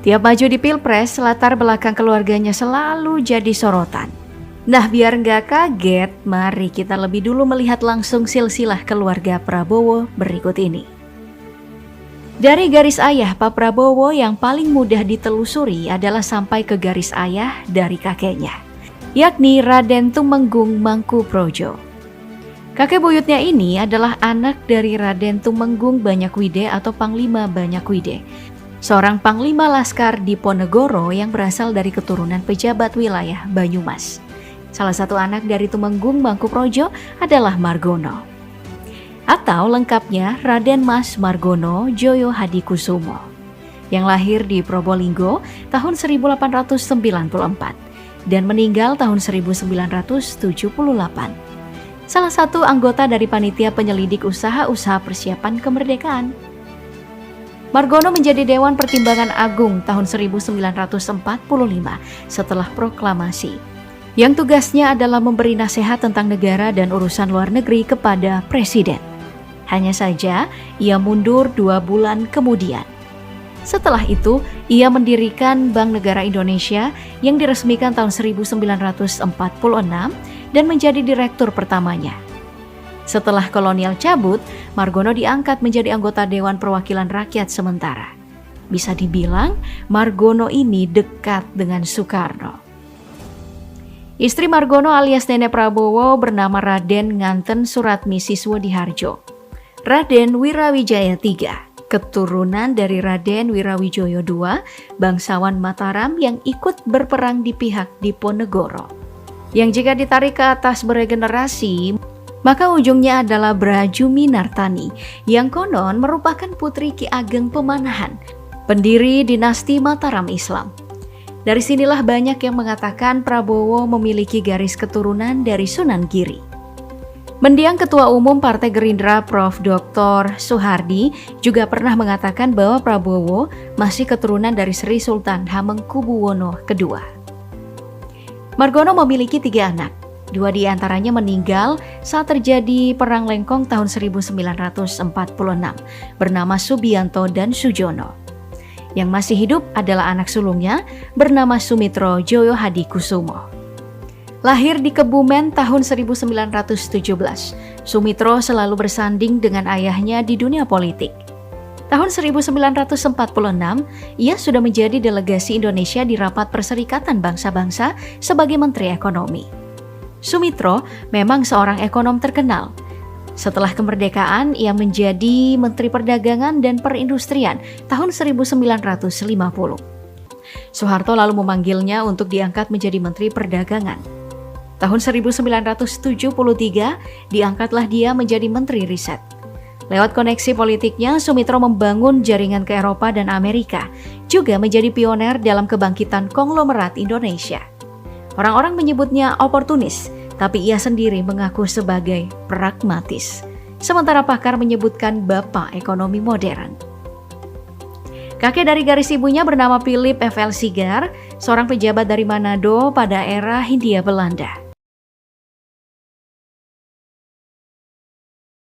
Tiap maju di Pilpres, latar belakang keluarganya selalu jadi sorotan. Nah, biar nggak kaget, mari kita lebih dulu melihat langsung silsilah keluarga Prabowo berikut ini. Dari garis ayah Pak Prabowo yang paling mudah ditelusuri adalah sampai ke garis ayah dari kakeknya, yakni Raden Tumenggung Mangkuprojo. Kakek buyutnya ini adalah anak dari Raden Tumenggung Banyakwide atau Panglima Banyakwide, seorang panglima laskar di Ponegoro yang berasal dari keturunan pejabat wilayah Banyumas. Salah satu anak dari Tumenggung Mangkuprojo adalah Margono. Atau lengkapnya Raden Mas Margono Joyo Hadikusumo, yang lahir di Probolinggo tahun 1894 dan meninggal tahun 1978. Salah satu anggota dari panitia penyelidik usaha-usaha persiapan kemerdekaan. Margono menjadi Dewan Pertimbangan Agung tahun 1945 setelah proklamasi, yang tugasnya adalah memberi nasihat tentang negara dan urusan luar negeri kepada Presiden. Hanya saja, ia mundur 2 bulan kemudian. Setelah itu, ia mendirikan Bank Negara Indonesia yang diresmikan tahun 1946 dan menjadi direktur pertamanya. Setelah kolonial cabut, Margono diangkat menjadi anggota Dewan Perwakilan Rakyat sementara. Bisa dibilang, Margono ini dekat dengan Soekarno. Istri Margono alias Nenek Prabowo bernama Raden Nganten Suratmi Siswodiharjo. Raden Wirawijaya III, keturunan dari Raden Wirawijoyo II, bangsawan Mataram yang ikut berperang di pihak Diponegoro. Yang jika ditarik ke atas beregenerasi, maka ujungnya adalah Brajumi Nartani, yang konon merupakan putri Ki Ageng Pemanahan, pendiri dinasti Mataram Islam. Dari sinilah banyak yang mengatakan Prabowo memiliki garis keturunan dari Sunan Giri. Mendiang Ketua Umum Partai Gerindra Prof. Dr. Soehardi juga pernah mengatakan bahwa Prabowo masih keturunan dari Sri Sultan Hamengkubuwono II. Margono memiliki 3 anak. 2 diantaranya meninggal saat terjadi Perang Lengkong tahun 1946 bernama Subianto dan Sujono. Yang masih hidup adalah anak sulungnya bernama Sumitro Joyo Hadikusumo. Lahir di Kebumen tahun 1917, Sumitro selalu bersanding dengan ayahnya di dunia politik. Tahun 1946, ia sudah menjadi delegasi Indonesia di Rapat Perserikatan Bangsa-Bangsa sebagai Menteri Ekonomi. Sumitro memang seorang ekonom terkenal. Setelah kemerdekaan, ia menjadi Menteri Perdagangan dan Perindustrian tahun 1950. Soeharto lalu memanggilnya untuk diangkat menjadi Menteri Perdagangan. Tahun 1973, diangkatlah dia menjadi Menteri Riset. Lewat koneksi politiknya, Sumitro membangun jaringan ke Eropa dan Amerika, juga menjadi pioner dalam kebangkitan konglomerat Indonesia. Orang-orang menyebutnya oportunis, tapi ia sendiri mengaku sebagai pragmatis. Sementara pakar menyebutkan bapak ekonomi modern. Kakek dari garis ibunya bernama Philip F.L. Sigar, seorang pejabat dari Manado pada era Hindia Belanda.